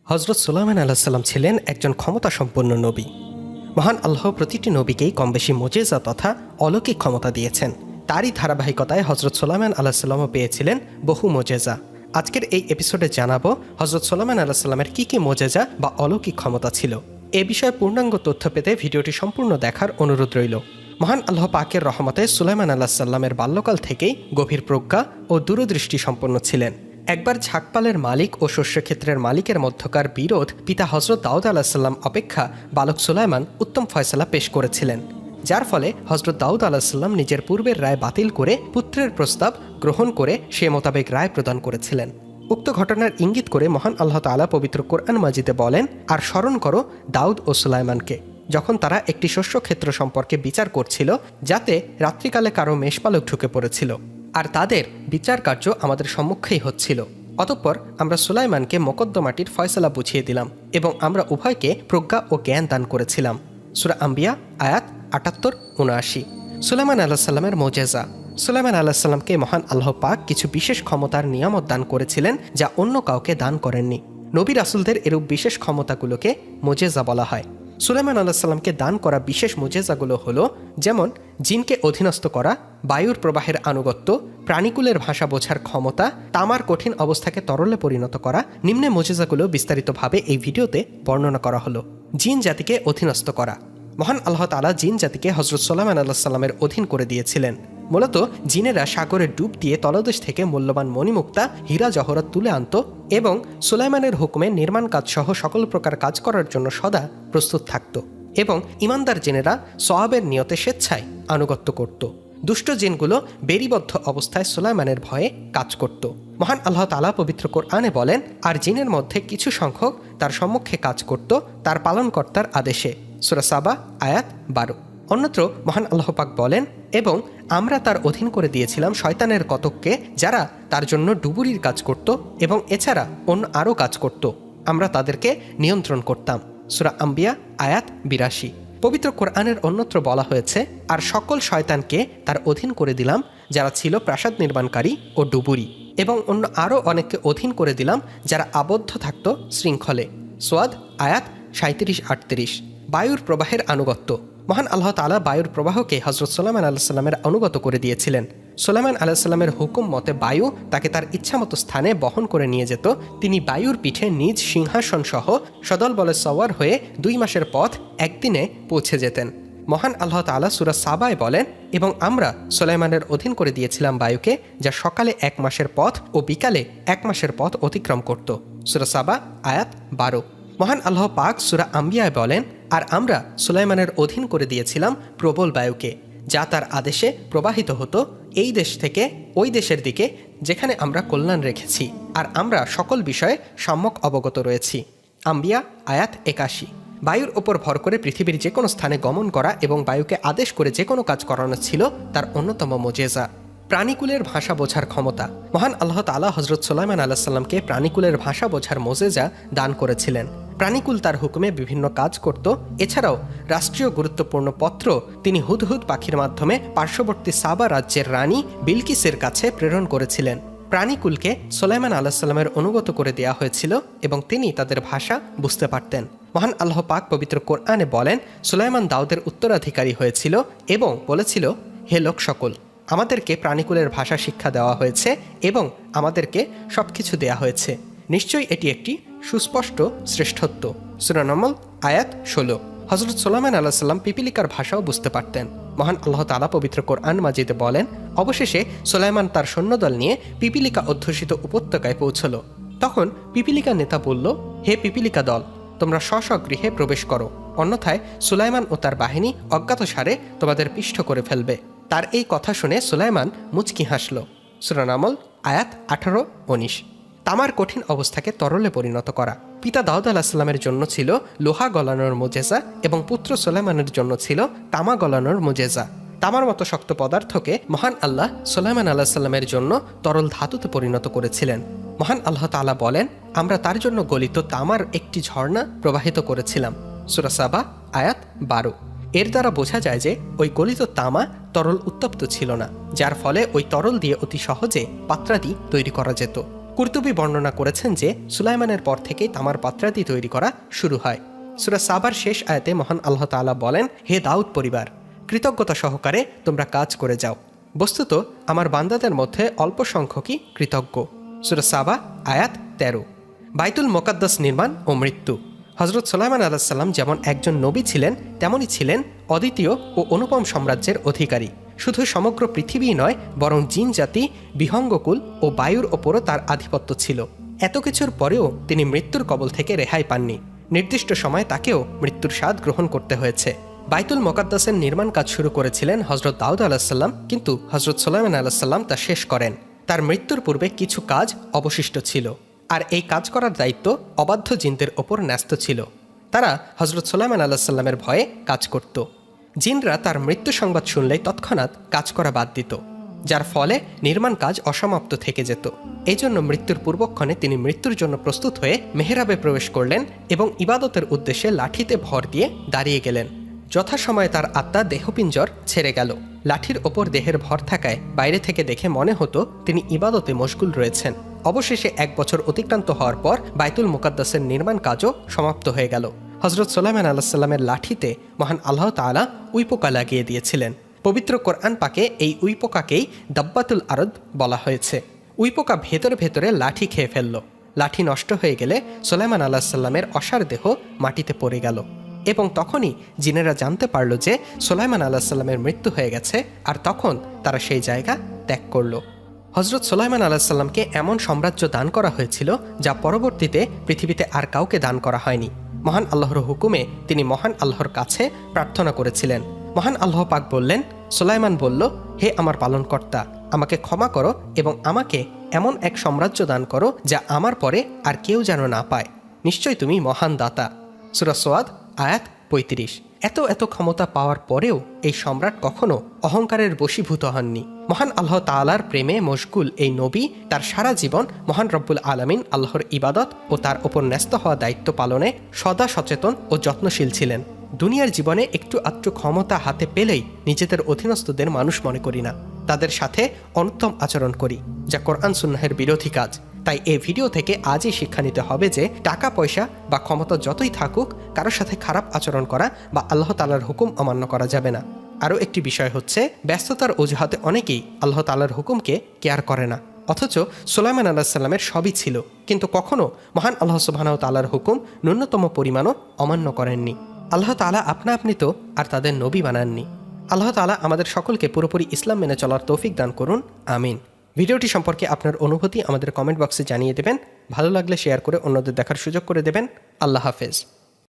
হজরত সুলাইমান আলাহিসাল্লাম ছিলেন একজন ক্ষমতাসম্পন্ন নবী। মহান আল্লাহ প্রতিটি নবীকেই কম বেশি মুজিজা তথা অলৌকিক ক্ষমতা দিয়েছেন। তারই ধারাবাহিকতায় হজরত সুলাইমান আলাহিসাল্লামও পেয়েছিলেন বহু মুজিজা। আজকের এই এপিসোডে জানাবো হজরত সুলাইমান আলাহিসাল্লামের কী কী মুজিজা বা অলৌকিক ক্ষমতা ছিল। এ বিষয়ে পূর্ণাঙ্গ তথ্য পেতে ভিডিওটি সম্পূর্ণ দেখার অনুরোধ রইল। মহান আল্লাহ পাকের রহমতে সুলাইমান আলাহিসাল্লামের বাল্যকাল থেকেই গভীর প্রজ্ঞা ও দূরদৃষ্টি সম্পন্ন ছিলেন। একবার ঝাঁকপালের মালিক ও শস্যক্ষেত্রের মালিকের মধ্যকার বিরোধ পিতা হজরত দাউদ আলাহিসাল্লাম অপেক্ষা বালক সুলাইমান উত্তম ফয়সালা পেশ করেছিলেন, যার ফলে হজরত দাউদ আলাহিসাল্লাম নিজের পূর্বের রায় বাতিল করে পুত্রের প্রস্তাব গ্রহণ করে সে মোতাবেক রায় প্রদান করেছিলেন। উক্ত ঘটনার ইঙ্গিত করে মহান আল্লাহ তাআলা পবিত্র কোরআন মাজিদে বলেন, আর স্মরণ করো দাউদ ও সুলাইমানকে, যখন তারা একটি শস্যক্ষেত্র সম্পর্কে বিচার করছিল, যাতে রাত্রিকালে কারো মেষপালক ঢুকে পড়েছিল, আর তাদের বিচার কার্য আমাদের সম্মুখেই হচ্ছিল। অতঃপর আমরা সুলাইমানকে মোকদ্দমাটির ফয়সালা বুঝিয়ে দিলাম এবং আমরা উভয়কে প্রজ্ঞা ও জ্ঞান দান করেছিলাম। সূরা আম্বিয়া আয়াত ৭৮-৭৯। সুলাইমান আলাহিসাল্লামের মোজেজা। সুলাইমান আলাহিসাল্লামকে মহান আল্লাহ পাক কিছু বিশেষ ক্ষমতার নিয়ামত দান করেছিলেন, যা অন্য কাউকে দান করেননি। নবী রাসূলদের এরূপ বিশেষ ক্ষমতাগুলোকে মোজেজা বলা হয়। সুলাইমান আলাহিসাল্লামকে দান করা বিশেষ মুজেজাগুলো হলো, যেমন জিনকে অধীনস্থ করা, বায়ুর প্রবাহের আনুগত্য, প্রাণীকুলের ভাষা বোঝার ক্ষমতা, তামার কঠিন অবস্থাকে তরলে পরিণত করা। নিম্নে মুজেজাগুলো বিস্তারিতভাবে এই ভিডিওতে বর্ণনা করা হলো। জিন জাতিকে অধীনস্থ করা। মহান আল্লাহ তাআলা জিন জাতিকে হজরত সুলাইমান আলাইহিসসালামের অধীন করে দিয়েছিলেন। মূলত জিনেরা সাগরে ডুব দিয়ে তলদেশ থেকে মূল্যবান মণিমুক্তা, হীরা জহরত তুলে আনত এবং সুলাইমানের হুকুমে নির্মাণ কাজ সহ সকল প্রকার কাজ করার জন্য সদা প্রস্তুত থাকত এবং ইমানদার জিনেরা সওয়াবের নিয়তে স্বেচ্ছায় আনুগত্য করত। দুষ্ট জিনগুলো বেরিবদ্ধ অবস্থায় সুলাইমানের ভয়ে কাজ করত। মহান আল্লাহ তাআলা পবিত্র কোরআনে বলেন, আর জিনের মধ্যে কিছু সংখ্যক তার সম্মুখে কাজ করত তার পালনকর্তার আদেশে। সূরা সাবা আয়াত ১২। অন্যত্র মহান আল্লাহ পাক বলেন, এবং আমরা তার অধীন করে দিয়েছিলাম শয়তানের কতককে, যারা তার জন্য ডুবুরির কাজ করত এবং এছাড়া অন্য আরও কাজ করত। আমরা তাদেরকে নিয়ন্ত্রণ করতাম। সূরা আম্বিয়া আয়াত ৮২। পবিত্র কোরআনের অন্যত্র বলা হয়েছে, আর সকল শয়তানকে তার অধীন করে দিলাম, যারা ছিল প্রাসাদ নির্মাণকারী ও ডুবুরি, এবং অন্য আরও অনেককে অধীন করে দিলাম, যারা আবদ্ধ থাকত শৃঙ্খলে। সোয়াদ আয়াত ৩৭-৩৮। বায়ুর প্রবাহের আনুগত্য। মহান আল্লাহ তাআলা বায়ুর প্রবাহকে হজরত সুলাইমান আলাইহিসসালামের অনুগত করে দিয়েছিলেন। সুলাইমান আলাইহিসসালামের হুকুম মতে বায়ু তাকে তার ইচ্ছামতো স্থানে বহন করে নিয়ে যেত। তিনি বায়ুর পিঠে নিজ সিংহাসন সহ সদল বলে সওয়ার হয়ে ২ মাসের পথ একদিনে পৌঁছে যেতেন। মহান আল্লাহ তাআলা সূরা সাবায় বলেন, এবং আমরা সুলাইমানের অধীন করে দিয়েছিলাম বায়ুকে, যা সকালে ১ মাসের পথ ও বিকালে ১ মাসের পথ অতিক্রম করত। সূরা সাবা আয়াত ১২। মহান আল্লাহ পাক সূরা আম্বিয়ায় বলেন, আর আমরা সুলাইমানের অধীন করে দিয়েছিলাম প্রবল বায়ুকে, যা তার আদেশে প্রবাহিত হতো এই দেশ থেকে ওই দেশের দিকে, যেখানে আমরা কল্যাণ রেখেছি, আর আমরা সকল বিষয়ে সম্যক অবগত রয়েছি। আম্বিয়া আয়াত ৮১। বায়ুর ওপর ভর করে পৃথিবীর যে কোনো স্থানে গমন করা এবং বায়ুকে আদেশ করে যে কোনো কাজ করানো ছিল তার অন্যতম মুজেজা। প্রাণীকুলের ভাষা বোঝার ক্ষমতা। মহান আল্লাহ তাআলা হজরত সুলাইমান আলাইহিসসালামকে প্রাণীকুলের ভাষা বোঝার মুজেজা দান করেছিলেন। প্রাণীকুল তার হুকুমে বিভিন্ন কাজ করত। এছাড়াও রাষ্ট্রীয় গুরুত্বপূর্ণ পত্র তিনি হুদহুদ পাখির মাধ্যমে পার্শ্ববর্তী সাবা রাজ্যের রানী বিলকিসের কাছে প্রেরণ করেছিলেন। প্রাণীকুলকে সুলাইমান আলাইহিসসালামের অনুগত করে দেওয়া হয়েছিল এবং তিনি তাদের ভাষা বুঝতে পারতেন। মহান আল্লাহ পাক পবিত্র কোরআনে বলেন, সুলাইমান দাউদের উত্তরাধিকারী হয়েছিল এবং বলেছিল, হে লোক সকল, আমাদেরকে প্রাণীকুলের ভাষা শিক্ষা দেওয়া হয়েছে এবং আমাদেরকে সবকিছু দেয়া হয়েছে। নিশ্চয়ই এটি একটি সুস্পষ্ট শ্রেষ্ঠত্ব। সূরা নমল আয়াত ১৬। হজরত সুলাইমান আলাইহিসসালাম পিপিলিকার ভাষাও বুঝতে পারতেন। মহান আল্লাহ তাআলা পবিত্র কোরআন মাজিদে বলেন, অবশেষে সুলাইমান তার সৈন্যদল নিয়ে পিপিলিকা অধ্যুষিত উপত্যকায় পৌঁছল। তখন পিপিলিকা নেতা বলল, হে পিপিলিকা দল, তোমরা স্ব গৃহে প্রবেশ করো, অন্যথায় সুলাইমান ও তার বাহিনী অজ্ঞাতসারে তোমাদের পিষ্ট করে ফেলবে। তার এই কথা শুনে সুলাইমান মুচকি হাসল। সূরা নামল আয়াত ১৮-১৯। তামার কঠিন অবস্থাকে তরলে পরিণত করা। পিতা দাউদ আলাহিসাল্লামের জন্য ছিল লোহা গলানোর মুজেজা এবং পুত্র সুলাইমানের জন্য ছিল তামা গলানোর মুজেজা। তামার মতো শক্ত পদার্থকে মহান আল্লাহ সুলাইমান আলাহিসাল্লামের জন্য তরল ধাতুতে পরিণত করেছিলেন। মহান আল্লাহ তাআলা বলেন, আমরা তার জন্য গলিত তামার একটি ঝর্ণা প্রবাহিত করেছিলাম। সূরা সাবা আয়াত ১২। এর দ্বারা বোঝা যায় যে ওই গলিত তামা তরল উত্তপ্ত ছিল না, যার ফলে ওই তরল দিয়ে অতি সহজে পাত্রাদি তৈরি করা যেত। কুরতুবী বর্ণনা করেছেন যে সুলাইমানের পর থেকেই তামার পাত্রাদি তৈরি করা শুরু হয়। সূরা সাবার শেষ আয়াতে মহান আল্লাহ তাআলা বলেন, হে দাউদ পরিবার, কৃতজ্ঞতা সহকারে তোমরা কাজ করে যাও। বস্তুত আমার বান্দাদের মধ্যে অল্প সংখ্যকই কৃতজ্ঞ। সূরা সাবা আয়াত 13। বাইতুল মোকাদ্দাস নির্মাণ ও মৃত্যু। হজরত সুলাইমান আলাইহিস সালাম যেমন একজন নবী ছিলেন, তেমনই ছিলেন অদ্বিতীয় ও অনুপম সাম্রাজ্যের অধিকারী। শুধু সমগ্র পৃথিবী নয়, বরং জিন জাতি, বিহঙ্গকুল ও বায়ুর ওপরও তার আধিপত্য ছিল। এত কিছুর পরেও তিনি মৃত্যুর কবল থেকে রেহাই পাননি। নির্দিষ্ট সময়ে তাকেও মৃত্যুর স্বাদ গ্রহণ করতে হয়েছে। বাইতুল মোকাদ্দাসের নির্মাণ কাজ শুরু করেছিলেন হজরত দাউদ আলাইহিস সালাম, কিন্তু হজরত সুলাইমান আলাইহিস সালাম তা শেষ করেন। তার মৃত্যুর পূর্বে কিছু কাজ অবশিষ্ট ছিল, আর এই কাজ করার দায়িত্ব অবাধ্য জিনদের ওপর ন্যস্ত ছিল। তারা হজরত সুলাইমান আলাইহিস সালামের ভয়ে কাজ করত। জিনরা তার মৃত্যু সংবাদ শুনলেই তৎক্ষণাৎ কাজ করা বাদ দিত, যার ফলে নির্মাণ কাজ অসমাপ্ত থেকে যেত। এই জন্য মৃত্যুর পূর্বক্ষণে তিনি মৃত্যুর জন্য প্রস্তুত হয়ে মেহরাবে প্রবেশ করলেন এবং ইবাদতের উদ্দেশ্যে লাঠিতে ভর দিয়ে দাঁড়িয়ে গেলেন। যথাসময়ে তার আত্মা দেহপিঞ্জর ছেড়ে গেল। লাঠির ওপর দেহের ভর থাকায় বাইরে থেকে দেখে মনে হতো তিনি ইবাদতে মশগুল রয়েছেন। অবশেষে 1 বছর অতিক্রান্ত হওয়ার পর বাইতুল মুকাদ্দাসের নির্মাণ কাজও সমাপ্ত হয়ে গেল। হজরত সুলাইমান আলাইহিস সালামের লাঠিতে মহান আল্লাহ তাআলা উইপোকা লাগিয়ে দিয়েছিলেন। পবিত্র কোরআন পাকে এই উইপোকাকেই দাব্বাতুল আরদ বলা হয়েছে। উইপোকা ভেতরে ভেতরে লাঠি খেয়ে ফেলল। লাঠি নষ্ট হয়ে গেলে সুলাইমান আলাইহিস সালামের অসার দেহ মাটিতে পড়ে গেল, এবং তখনই জিনেরা জানতে পারল যে সুলাইমান আলাইহিস সালামের মৃত্যু হয়ে গেছে, আর তখন তারা সেই জায়গা ত্যাগ করল। হজরত সুলাইমান আলাইহিস সালামকে এমন সাম্রাজ্য দান করা হয়েছিল যা পরবর্তীতে পৃথিবীতে আর কাউকে দান করা হয়নি। মহান আল্লাহর হুকুমে তিনি মহান আল্লাহর কাছে প্রার্থনা করেছিলেন। মহান আল্লাহ পাক বললেন, সুলাইমান বলল, হে আমার পালনকর্তা, আমাকে ক্ষমা করো এবং আমাকে এমন এক সাম্রাজ্য দান করো যা আমার পরে আর কেউ যেন না পায়। নিশ্চয় তুমি মহান দাতা। সূরা সোয়াদ আয়াত 35। এত ক্ষমতা পাওয়ার পরেও এই সম্রাট কখনো অহংকারের বশীভূত হননি। মহান আল্লাহ তাআলার প্রেমে মশগুল এই নবী তার সারা জীবন মহান রব্বুল আলামিন আল্লাহর ইবাদত ও তার ওপর ন্যস্ত হওয়া দায়িত্ব পালনে সদা সচেতন ও যত্নশীল ছিলেন। দুনিয়ার জীবনে একটু আধটু ক্ষমতা হাতে পেলেই নিজেদের অধীনস্থদের মানুষ মনে করি না, তাদের সাথে অনুত্তম আচরণ করি, যা কোরআন সুন্নাহের বিরোধী কাজ। তাই এই ভিডিও থেকে আজই শিক্ষা নিতে হবে যে টাকা পয়সা বা ক্ষমতা যতই থাকুক, কারোর সাথে খারাপ আচরণ করা বা আল্লাহ তাআলার হুকুম অমান্য করা যাবে না। আরও একটি বিষয় হচ্ছে, ব্যস্ততার অজুহাতে অনেকেই আল্লাহ তাআলার হুকুমকে কেয়ার করে না, অথচ সুলাইমান আলাইহিস সালামের সবই ছিল, কিন্তু কখনো মহান আল্লাহ সুবহানাহু ওয়া তাআলার হুকুম ন্যূনতম পরিমাণও অমান্য করেননি। আল্লাহ তাআলা আপনা আপনি তো আর তাদের নবী বানাননি। আল্লাহ তাআলা আমাদের সকলকে পুরোপুরি ইসলাম মেনে চলার তৌফিক দান করুন, আমিন। ভিডিওটি সম্পর্কে আপনার অনুভূতি আমাদের কমেন্ট বক্সে জানিয়ে দেবেন। ভালো লাগলে শেয়ার করে অন্যদের দেখার সুযোগ করে দেবেন। আল্লাহ হাফেজ।